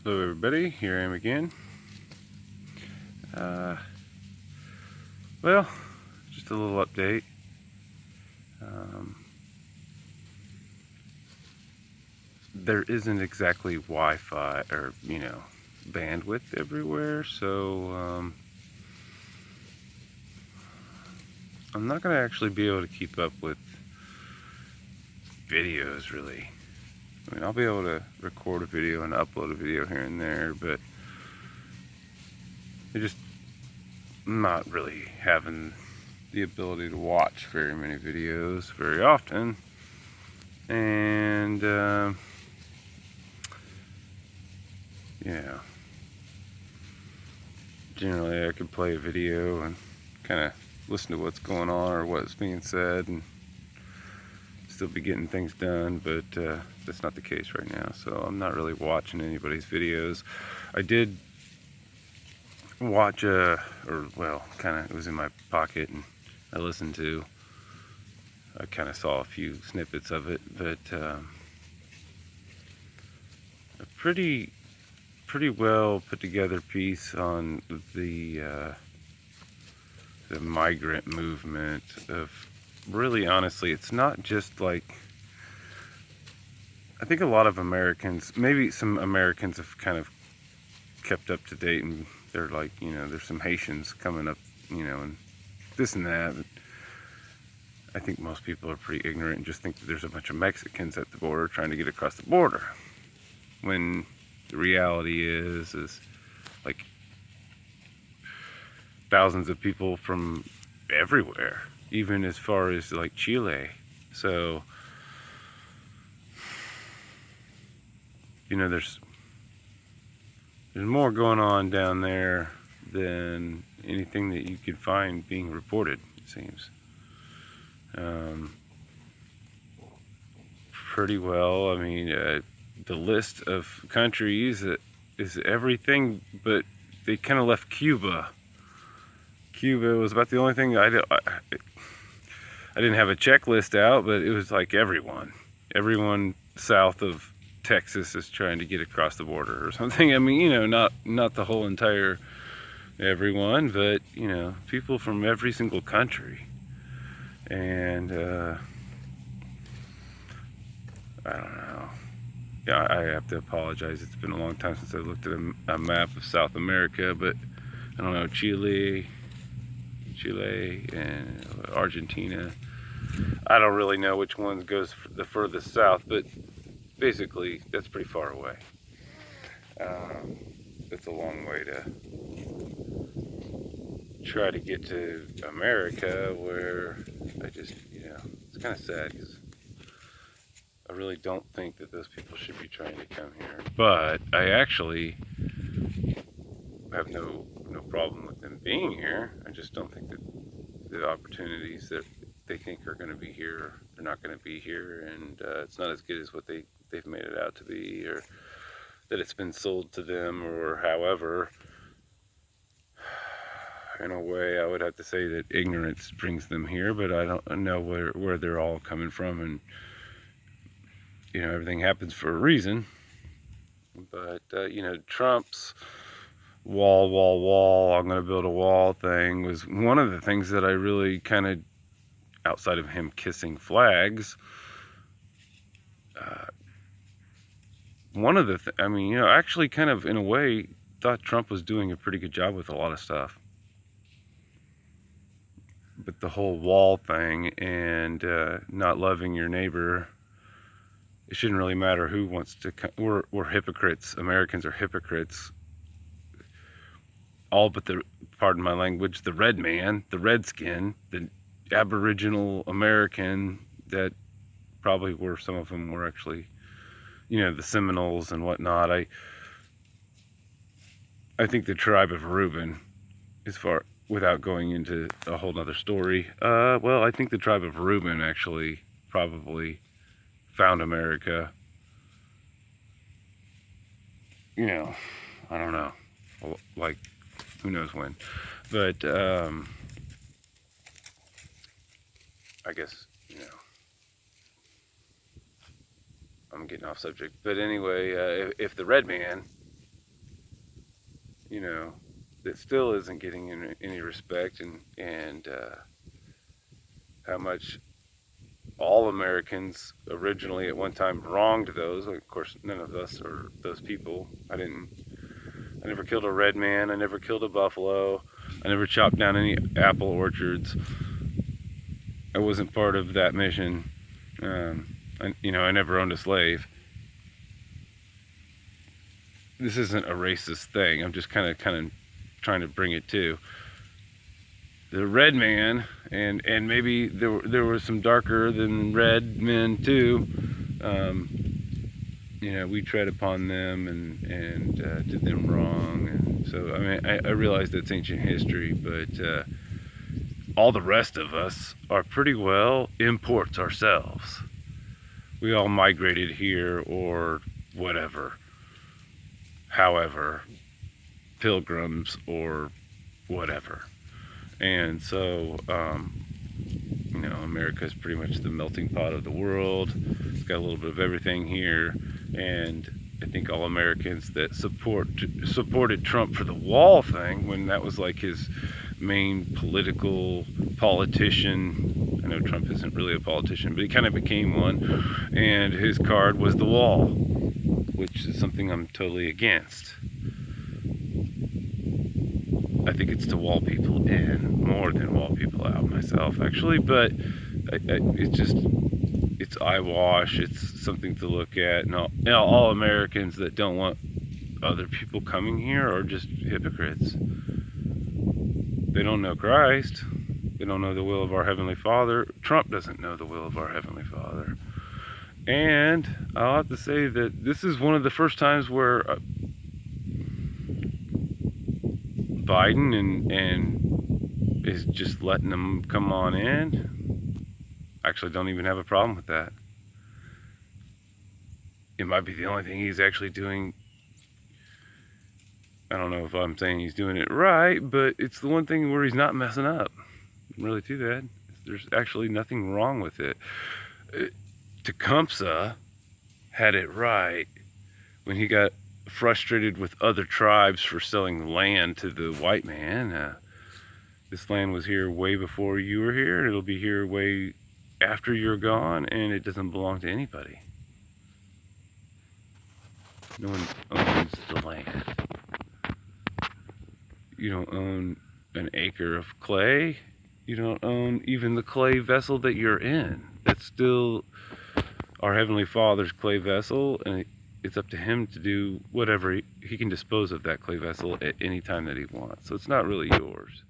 Hello everybody, here I am again. Well, just a little update. There isn't exactly Wi-Fi or, bandwidth everywhere, so I'm not going to actually be able to keep up with videos, really. I mean, I'll be able to record a video and upload a video here and there, but I just not really having the ability to watch very many videos very often. And generally I could play a video and kind of listen to what's going on or what's being said and still be getting things done, but that's not the case right now, so I'm not really watching anybody's videos. I did watch it was in my pocket and I listened to, I kind of saw a few snippets of it, but a pretty well put together piece on the migrant movement of, really honestly, it's not just like, I think a lot of Americans, maybe some Americans have kind of kept up to date and they're like, there's some Haitians coming up, and this and that. I think most people are pretty ignorant and just think that there's a bunch of Mexicans at the border trying to get across the border. When the reality is like thousands of people from everywhere, even as far as like Chile. So, there's more going on down there than anything that you could find being reported, it seems. Pretty well. I mean, the list of countries is everything, but they kind of left Cuba. Cuba was about the only thing I didn't have a checklist out, but it was like everyone south of Texas is trying to get across the border or something. I mean, not the whole entire everyone, but people from every single country. And I don't know. Yeah, I have to apologize. It's been a long time since I looked at a map of South America, but I don't know, Chile and Argentina. I don't really know which one goes the furthest south, but basically that's pretty far away. It's a long way to try to get to America, where I just, it's kind of sad because I really don't think that those people should be trying to come here. But I actually have no problem with them being here. I just don't think that the opportunities that they think are going to be here are not going to be here, and it's not as good as what they've made it out to be, or that it's been sold to them, or however. In a way, I would have to say that ignorance brings them here, but I don't know where they're all coming from, and everything happens for a reason. But Trump's wall, I'm going to build a wall thing was one of the things that I really kind of, outside of him kissing flags, one of the actually kind of in a way thought Trump was doing a pretty good job with a lot of stuff. But the whole wall thing and not loving your neighbor, it shouldn't really matter who wants to come. We're hypocrites. Americans are hypocrites. All but the, pardon my language, the red man, the redskin, the Aboriginal American, that probably were, some of them were actually, the Seminoles and whatnot. I think the tribe of Reuben, as far, without going into a whole nother story, I think the tribe of Reuben actually probably found America. I don't know, like, who knows when, but I guess, I'm getting off subject, but anyway, if the red man you know, that still isn't getting any respect, and how much all Americans originally at one time wronged those. Of course, none of us are those people. I never killed a red man. I never killed a buffalo. I never chopped down any apple orchards. I wasn't part of that mission. I never owned a slave. This isn't a racist thing. I'm just kind of trying to bring it to the red man, and maybe there were some darker than red men too. We tread upon them and did them wrong, and so I realize that's ancient history, but all the rest of us are pretty well imports ourselves. We all migrated here or whatever, however, pilgrims or whatever. And so, America is pretty much the melting pot of the world. It's got a little bit of everything here. And I think all Americans that supported Trump for the wall thing, when that was like his main politician. I know Trump isn't really a politician, but he kind of became one. And his card was the wall, which is something I'm totally against. I think it's to wall people in more than wall people out myself, actually, but it's eyewash. It's something to look at. And all Americans that don't want other people coming here are just hypocrites. They don't know Christ. They don't know the will of our Heavenly Father. Trump doesn't know the will of our Heavenly Father. And I'll have to say that this is one of the first times where Biden and is just letting them come on in. Actually, don't even have a problem with that. It might be the only thing he's actually doing. I don't know if I'm saying he's doing it right, but it's the one thing where he's not messing up. Really too bad. There's actually nothing wrong with it. Tecumseh had it right when he got frustrated with other tribes for selling land to the white man. This land was here way before you were here. It'll be here way after you're gone, and it doesn't belong to anybody. No one owns the land. You don't own an acre of clay. You don't own even the clay vessel that you're in. That's still our Heavenly Father's clay vessel, and it's up to him to do whatever. He can dispose of that clay vessel at any time that he wants. So it's not really yours.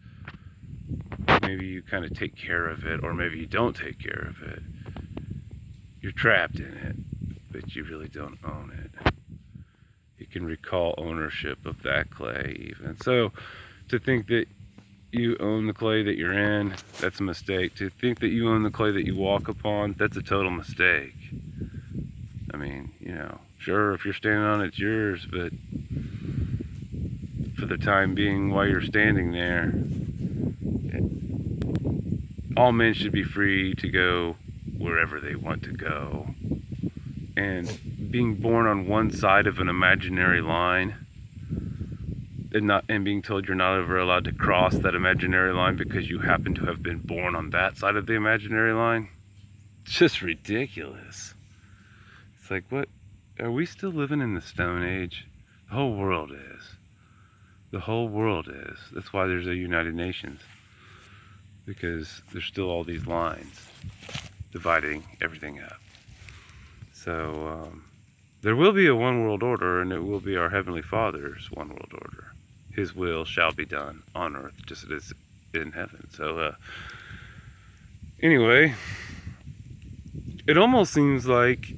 Maybe you kind of take care of it, or maybe you don't take care of it. You're trapped in it, but you really don't own it. You can recall ownership of that clay even. So to think that you own the clay that you're in, that's a mistake. To think that you own the clay that you walk upon, that's a total mistake. I mean, sure, if you're standing on it, it's yours, but for the time being, while you're standing there, all men should be free to go wherever they want to go. And being born on one side of an imaginary line, and being told you're not ever allowed to cross that imaginary line because you happen to have been born on that side of the imaginary line, it's just ridiculous. It's like, what? Are we still living in the Stone Age? The whole world is. The whole world is. That's why there's a United Nations. Because there's still all these lines dividing everything up. So there will be a one world order, and it will be our Heavenly Father's one world order. His will shall be done on earth just as it is in heaven. So anyway, it almost seems like,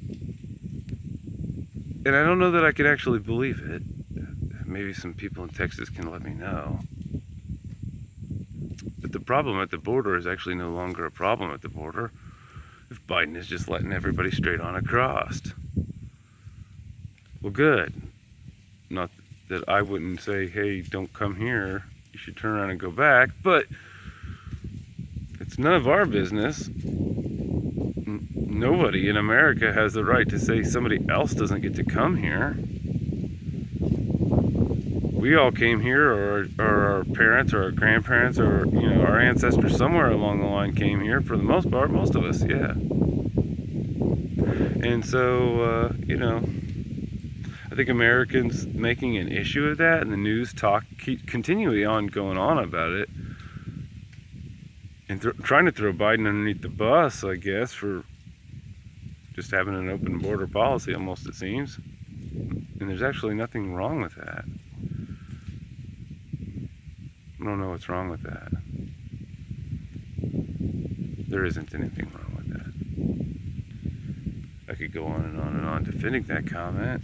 and I don't know that I could actually believe it. Maybe some people in Texas can let me know. But the problem at the border is actually no longer a problem at the border if Biden is just letting everybody straight on across. Well, good. Not that I wouldn't say, hey, don't come here. You should turn around and go back. But it's none of our business. Nobody in America has the right to say somebody else doesn't get to come here. we all came here, or our parents or our grandparents or, you know, our ancestors somewhere along the line came here for the most part, most of us, yeah. And so, you know, I think Americans making an issue of that, and the news keep continually on going on about it, and trying to throw Biden underneath the bus, I guess, for just having an open border policy, almost, it seems. And there's actually nothing wrong with that. I don't know what's wrong with that. There isn't anything wrong with that. I could go on and on and on defending that comment,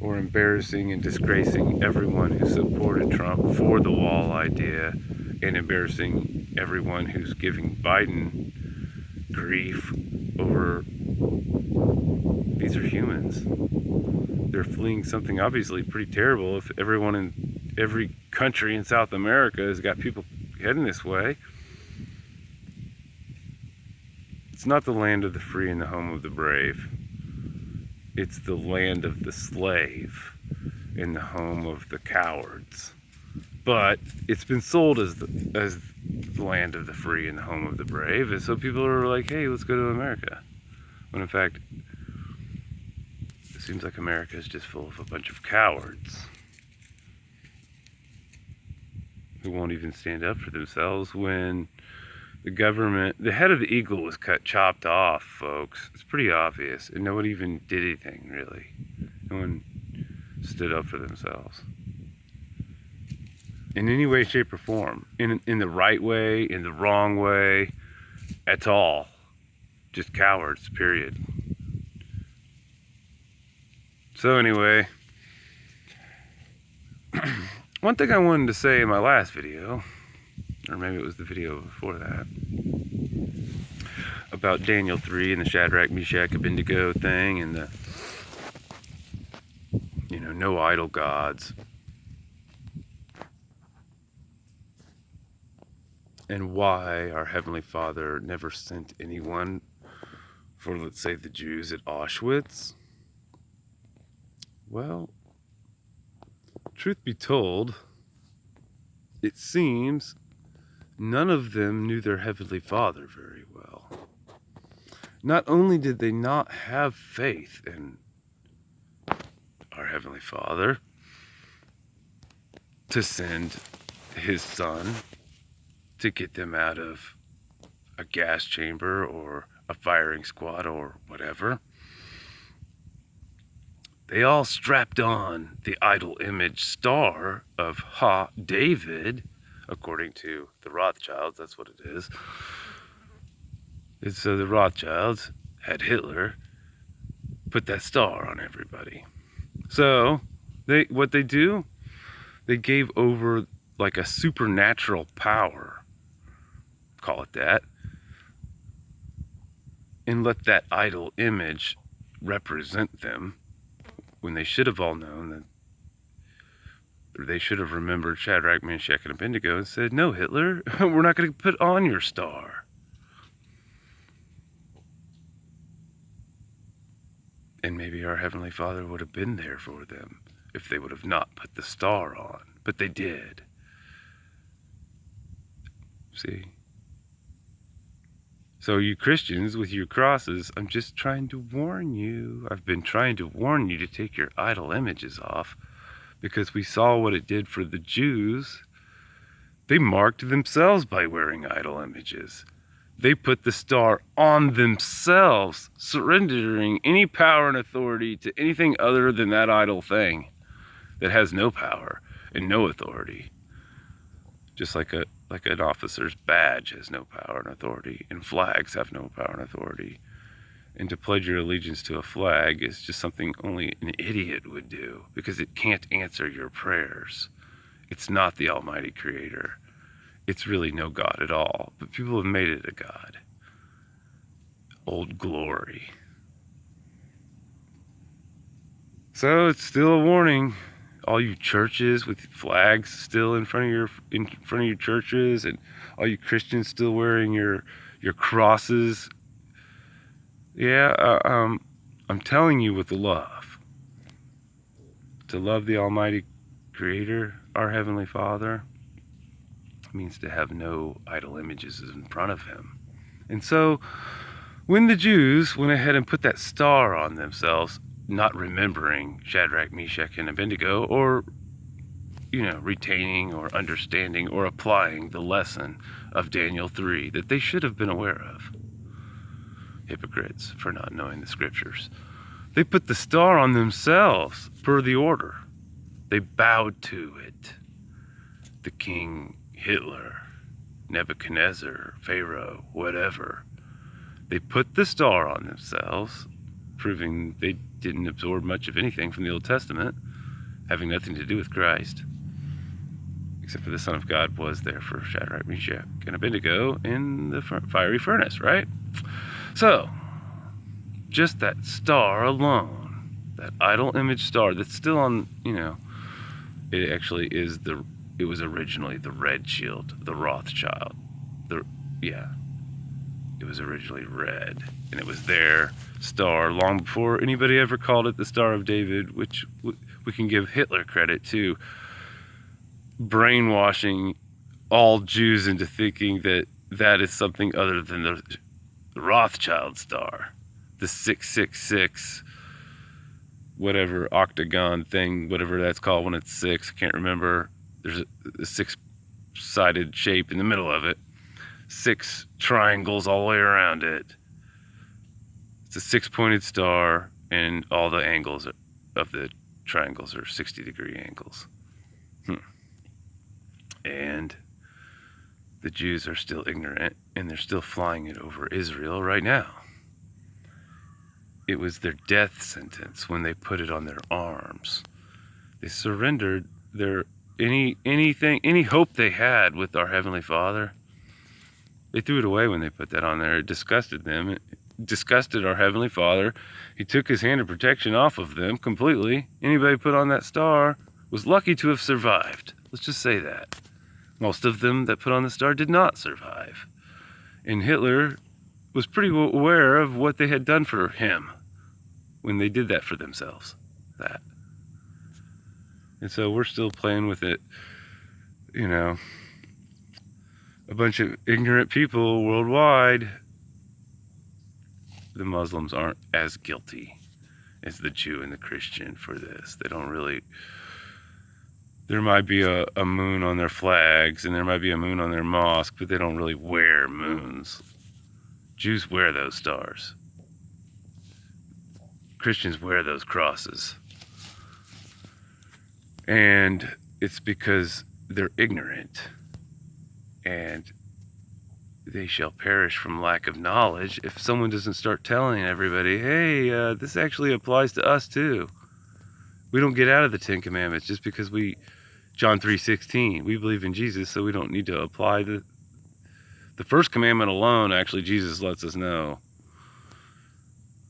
or embarrassing and disgracing everyone who supported Trump for the wall idea, and embarrassing everyone who's giving Biden grief over, these are humans. They're fleeing something obviously pretty terrible. If everyone in every country in South America has got people heading this way, it's not the land of the free and the home of the brave. It's the land of the slave and the home of the cowards. But it's been sold as the land of the free and the home of the brave, and so people are like, hey, let's go to America. When in fact, it seems like America is just full of a bunch of cowards who won't even stand up for themselves when the government, the head of the eagle was chopped off, folks. It's pretty obvious, and no one even did anything, really. No one stood up for themselves in any way, shape, or form, in the right way, in the wrong way, at all. Just cowards, period. So anyway, one thing I wanted to say in my last video, or maybe it was the video before that, about Daniel 3 and the Shadrach, Meshach, Abednego thing, and the, you know, no idol gods. And why our Heavenly Father never sent anyone for, let's say, the Jews at Auschwitz. Well, truth be told, it seems none of them knew their Heavenly Father very well. Not only did they not have faith in our Heavenly Father to send His Son to get them out of a gas chamber or a firing squad or whatever, they all strapped on the idol image star of David, according to the Rothschilds. That's what it is. And so the Rothschilds had Hitler put that star on everybody. So what they do, they gave over like a supernatural power, call it that, and let that idol image represent them, when they should have all known that, or they should have remembered Shadrach, Meshach, and Abednego and said, no, Hitler, we're not going to put on your star. And maybe our Heavenly Father would have been there for them if they would have not put the star on. But they did. See? So you Christians with your crosses, I'm just trying to warn you. I've been trying to warn you to take your idol images off, because we saw what it did for the Jews. They marked themselves by wearing idol images. They put the star on themselves, surrendering any power and authority to anything other than that idol thing that has no power and no authority. Just like an officer's badge has no power and authority, and flags have no power and authority. And to pledge your allegiance to a flag is just something only an idiot would do, because it can't answer your prayers. It's not the Almighty Creator. It's really no God at all, but people have made it a God. Old Glory. So it's still a warning. All you churches with flags still in front of your churches, and all you Christians still wearing your crosses. Yeah, I'm telling you with love, to love the Almighty Creator, our Heavenly Father, means to have no idol images in front of him. And so when the Jews went ahead and put that star on themselves, not remembering Shadrach, Meshach, and Abednego, or retaining or understanding or applying the lesson of Daniel 3 that they should have been aware of. Hypocrites for not knowing the scriptures. They put the star on themselves per the order. They bowed to it. The king, Hitler, Nebuchadnezzar, Pharaoh, whatever. They put the star on themselves, proving they didn't absorb much of anything from the Old Testament, having nothing to do with Christ, except for the Son of God was there for Shadrach, Meshach, and Abednego in the fiery furnace, right? So, just that star alone, that idol image star that's still on, it actually is it was originally the red shield, the Rothschild. It was originally red, and it was their star long before anybody ever called it the Star of David, which we can give Hitler credit to, brainwashing all Jews into thinking that that is something other than the Rothschild star, the 666, whatever octagon thing, whatever that's called when it's 6, I can't remember. There's a 6-sided shape in the middle of it, 6 triangles all the way around it. It's a 6-pointed star, and all the angles of the triangles are 60-degree angles. And the Jews are still ignorant, and they're still flying it over Israel right now. It was their death sentence when they put it on their arms. They surrendered any hope they had with our Heavenly Father. They threw it away when they put that on there. It disgusted them. It disgusted our Heavenly Father. He took his hand of protection off of them completely. Anybody put on that star was lucky to have survived. Let's just say that. Most of them that put on the star did not survive. And Hitler was pretty aware of what they had done for him when they did that for themselves. And so we're still playing with it, a bunch of ignorant people worldwide. The Muslims aren't as guilty as the Jew and the Christian for this. They don't really... There might be a moon on their flags, and there might be a moon on their mosque, but they don't really wear moons. Jews wear those stars. Christians wear those crosses. And it's because they're ignorant. And they shall perish from lack of knowledge if someone doesn't start telling everybody, hey, this actually applies to us too. We don't get out of the 10 Commandments just because John 3:16, we believe in Jesus, so we don't need to apply the first commandment alone. Actually, Jesus lets us know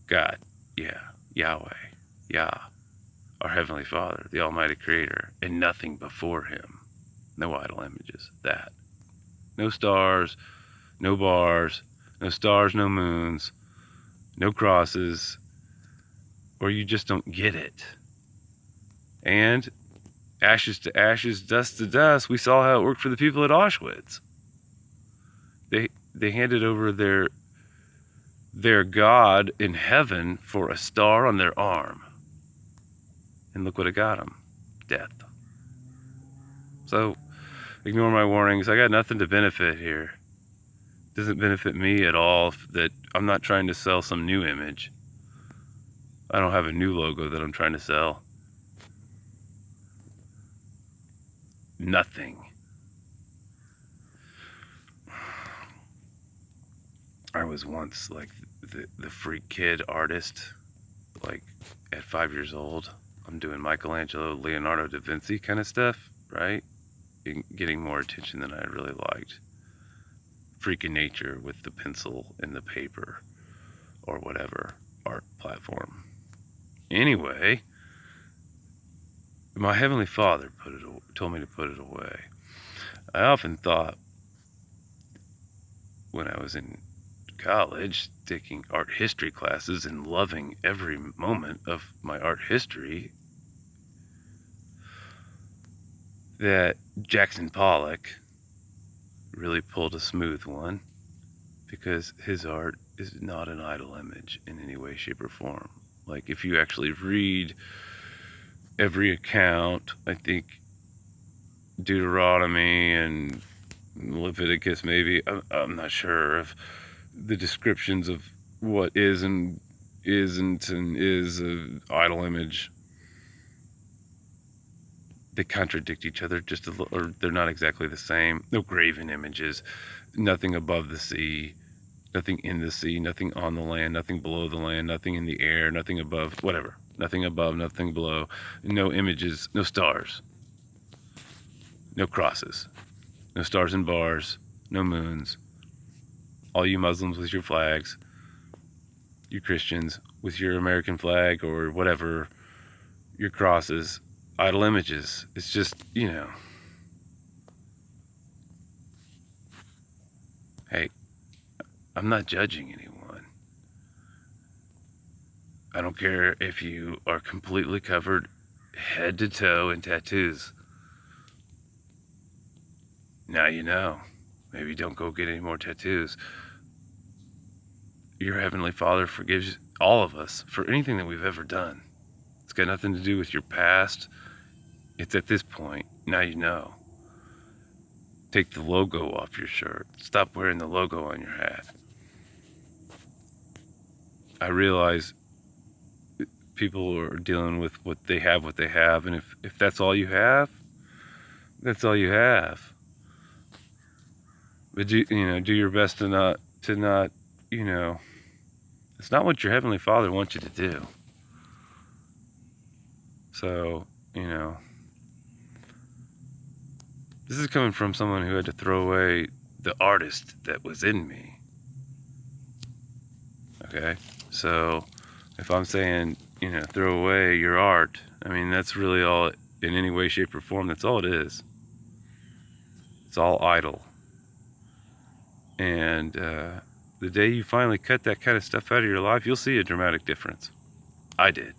God, Yahweh, our Heavenly Father, the Almighty Creator, and nothing before Him. No idol images, no stars, no bars, no stars, no moons, no crosses, or you just don't get it. And ashes to ashes, dust to dust. We saw how it worked for the people at Auschwitz. They handed over their God in heaven for a star on their arm. And look what it got them. Death. So, ignore my warnings. I got nothing to benefit here. It doesn't benefit me at all that I'm not trying to sell some new image. I don't have a new logo that I'm trying to sell. Nothing. I was once like the freak kid artist, like at 5 years old. I'm doing Michelangelo, Leonardo da Vinci kind of stuff, right? Getting more attention than I really liked. Freaking nature with the pencil and the paper or whatever art platform. Anyway, my Heavenly Father told me to put it away. I often thought when I was in college taking art history classes and loving every moment of my art history, that Jackson Pollock really pulled a smooth one, because his art is not an idol image in any way, shape, or form. Like, if you actually read every account, I think Deuteronomy and Leviticus, maybe, I'm not sure, of the descriptions of what is and isn't and is an idol image, they contradict each other just a little, or they're not exactly the same. No graven images, nothing above the sea, nothing in the sea, nothing on the land, nothing below the land, nothing in the air, nothing above, whatever. Nothing above, nothing below. No images, no stars, no crosses, no stars and bars, no moons. All you Muslims with your flags, you Christians with your American flag or whatever, your crosses, idol images. It's just, hey, I'm not judging anyone. I don't care if you are completely covered head to toe in tattoos. Now you know. Maybe don't go get any more tattoos. Your Heavenly Father forgives all of us for anything that we've ever done. It's got nothing to do with your past. It's at this point, now you know. Take the logo off your shirt. Stop wearing the logo on your hat. I realize people are dealing with what they have, and if that's all you have, that's all you have. But do your best to not, it's not what your Heavenly Father wants you to do. So, this is coming from someone who had to throw away the artist that was in me. Okay? So, if I'm saying, throw away your art, I mean, that's really all, in any way, shape, or form, that's all it is. It's all idle. And the day you finally cut that kind of stuff out of your life, you'll see a dramatic difference. I did.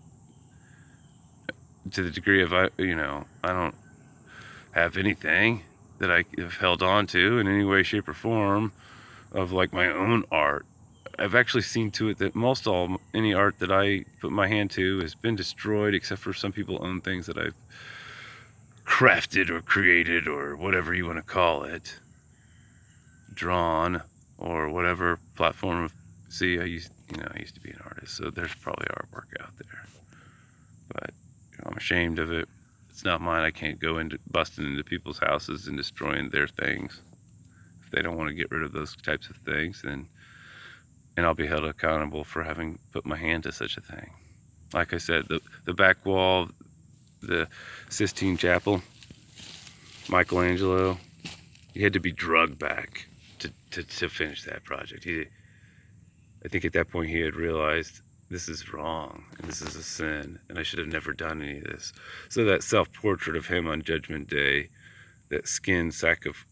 To the degree of, I don't have anything that I have held on to in any way, shape, or form of like my own art. I've actually seen to it that any art that I put my hand to has been destroyed, except for some people own things that I've crafted or created or whatever you want to call it, drawn or whatever platform. See, I used to be an artist, so there's probably artwork out there, but I'm ashamed of it. It's not mine. I can't go into busting into people's houses and destroying their things. If they don't want to get rid of those types of things, then I'll be held accountable for having put my hand to such a thing. Like I said, the back wall, the Sistine Chapel, Michelangelo, he had to be drugged back to finish that project. I think at that point he had realized, this is wrong, and this is a sin, and I should have never done any of this. So that self-portrait of him on Judgment Day, that skin sack of,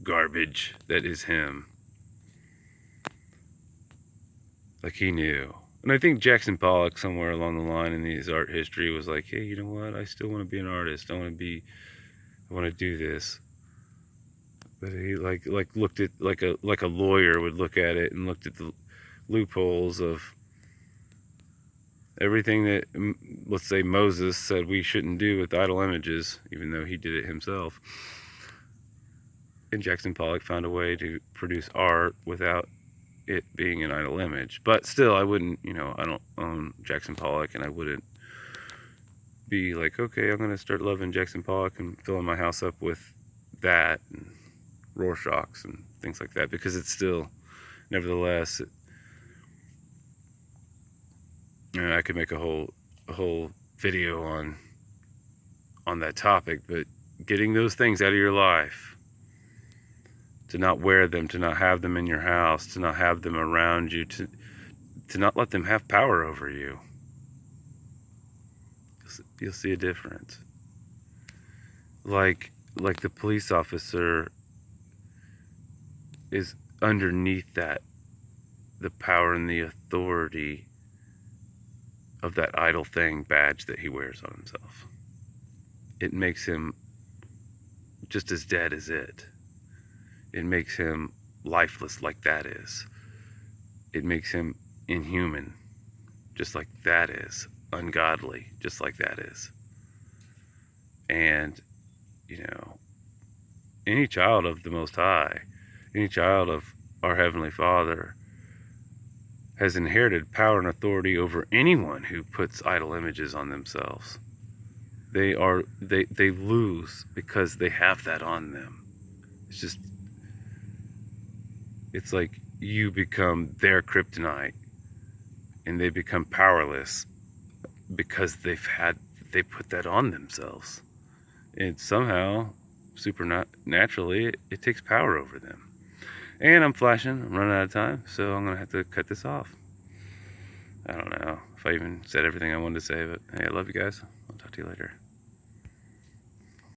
garbage that is him, like he knew. And I think Jackson Pollock, somewhere along the line in his art history, was like, hey, you know what? I still want to be an artist. I want to do this. But he like looked at like a lawyer would look at it and looked at the loopholes of everything that, let's say, Moses said we shouldn't do with idol images, even though he did it himself. And Jackson Pollock found a way to produce art without it being an idol image. But still, I wouldn't, I don't own Jackson Pollock, and I wouldn't be like, okay, I'm going to start loving Jackson Pollock and filling my house up with that and Rorschachs and things like that, because it's still, nevertheless, I could make a whole video on that topic. But getting those things out of your life, to not wear them, to not have them in your house, to not have them around you, to not let them have power over you, you'll see a difference. Like the police officer is underneath that, the power and the authority of that idol thing badge that he wears on himself. it makes him just as dead as it. It makes him lifeless like that is. It makes him inhuman just like that is. Ungodly just like that is. And, you know, any child of the Most High, any child of our Heavenly Father has inherited power and authority over anyone who puts idol images on themselves. They lose because they have that on them. It's like you become their kryptonite and they become powerless because they put that on themselves. And somehow, supernaturally, it takes power over them. And I'm flashing, I'm running out of time, so I'm gonna have to cut this off. I don't know if I even said everything I wanted to say, but hey, I love you guys. I'll talk to you later.